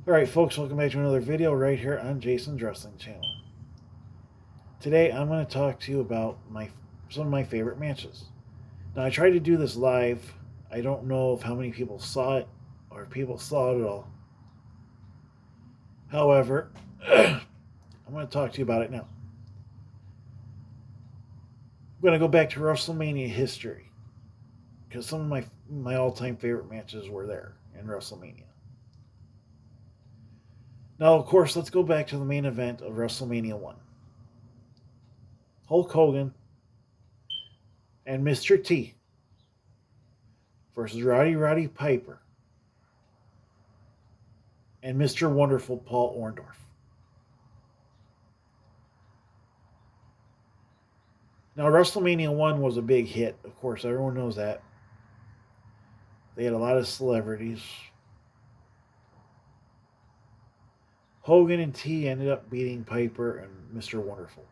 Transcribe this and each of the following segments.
Alright folks, welcome back to another video right here on Jason's Wrestling Channel. Today I'm going to talk to you about some of my favorite matches. Now I tried to do this live. I don't know if how many people saw it or if people saw it at all. However, I'm going to talk to you about it now. I'm going to go back to WrestleMania history because some of my all-time favorite matches were there in WrestleMania. Now, of course, let's go back to the main event of WrestleMania 1. Hulk Hogan and Mr. T versus Roddy Piper and Mr. Wonderful Paul Orndorff. Now, WrestleMania 1 was a big hit. Of course, everyone knows that. They had a lot of celebrities. Hogan and T ended up beating Piper and Mr. Wonderful.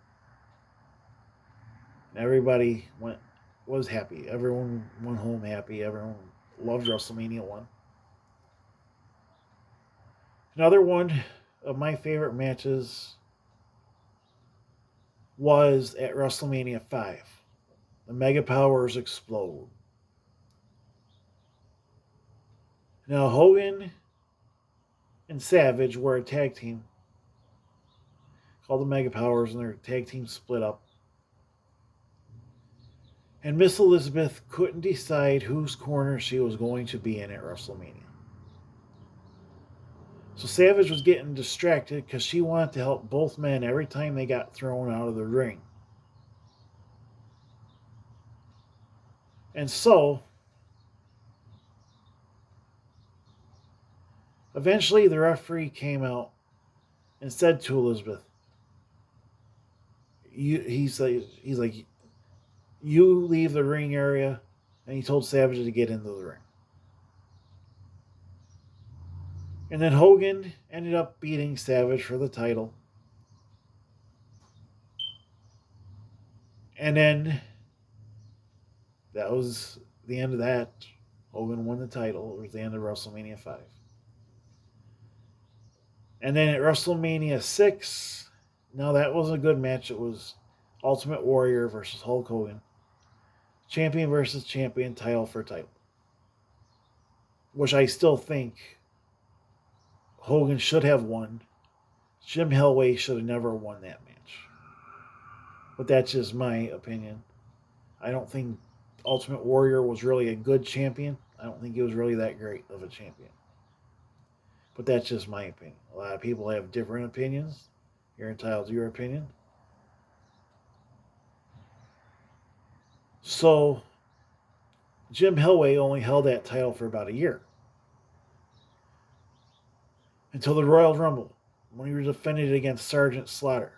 And everybody was happy. Everyone went home happy. Everyone loved WrestleMania 1. Another one of my favorite matches was at WrestleMania 5. The Mega Powers explode. Now, Hogan and Savage were a tag team called the Mega Powers, and their tag team split up. And Miss Elizabeth couldn't decide whose corner she was going to be in at WrestleMania. So Savage was getting distracted because she wanted to help both men every time they got thrown out of the ring. And so, eventually the referee came out and said to Elizabeth, he's like, you leave the ring area, and he told Savage to get into the ring. And then Hogan ended up beating Savage for the title. And then that was the end of that. Hogan won the title. It was the end of WrestleMania 5. And then at WrestleMania 6, now that wasn't a good match. It was Ultimate Warrior versus Hulk Hogan. Champion versus champion, title for title. Which I still think Hogan should have won. Jim Hellway should have never won that match. But that's just my opinion. I don't think Ultimate Warrior was really a good champion. I don't think he was really that great of a champion. But that's just my opinion. A lot of people have different opinions. You're entitled to your opinion. So, Jim Hellway only held that title for about a year. Until the Royal Rumble, when he was defended against Sergeant Slaughter.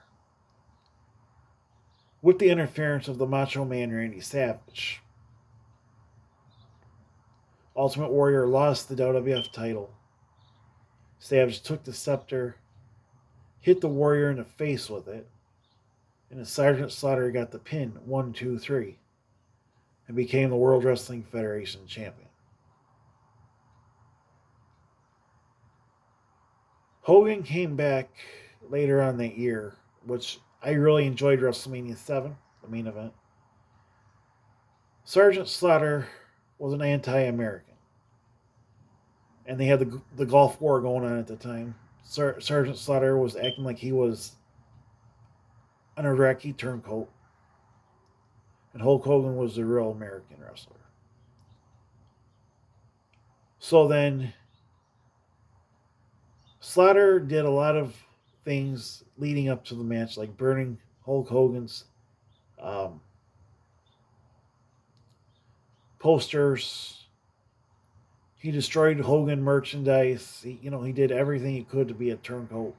With the interference of the Macho Man Randy Savage. Ultimate Warrior lost the WWF title. Savage took the scepter, hit the Warrior in the face with it, and the Sergeant Slaughter got the pin 1, 2, 3, and became the World Wrestling Federation champion. Hogan came back later on that year, which I really enjoyed WrestleMania 7, the main event. Sergeant Slaughter was an anti-American. And they had the Gulf War going on at the time. Sergeant Slaughter was acting like he was an Iraqi turncoat. And Hulk Hogan was the real American wrestler. So then, Slaughter did a lot of things leading up to the match, like burning Hulk Hogan's posters. He destroyed Hogan merchandise. He did everything he could to be a turncoat.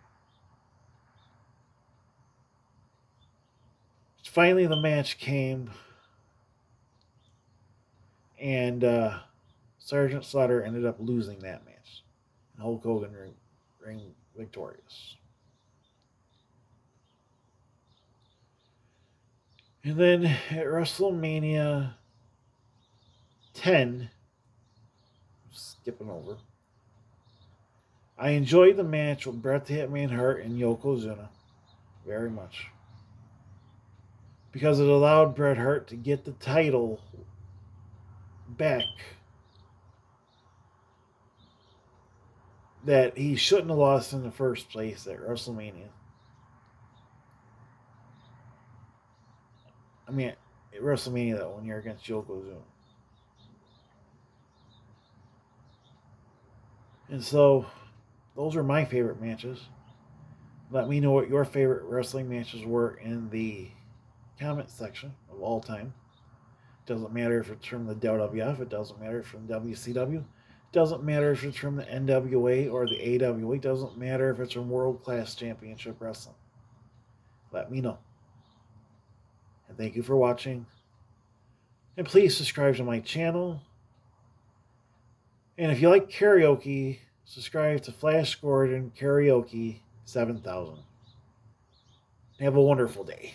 Finally, the match came, and Sergeant Slaughter ended up losing that match. And Hulk Hogan ring victorious. And then at WrestleMania 10, skipping over, I enjoyed the match with Bret the Hitman Hart and Yokozuna very much because it allowed Bret Hart to get the title back that he shouldn't have lost in the first place at WrestleMania. I mean, at WrestleMania that one year against Yokozuna. And so, those are my favorite matches. Let me know what your favorite wrestling matches were in the comment section of all time. Doesn't matter if it's from the WWF. It doesn't matter if it's from WCW. Doesn't matter if it's from the NWA or the AWA. Doesn't matter if it's from World Class Championship Wrestling. Let me know. And thank you for watching. And please subscribe to my channel. And if you like karaoke, subscribe to Flash Gordon Karaoke 7000. Have a wonderful day.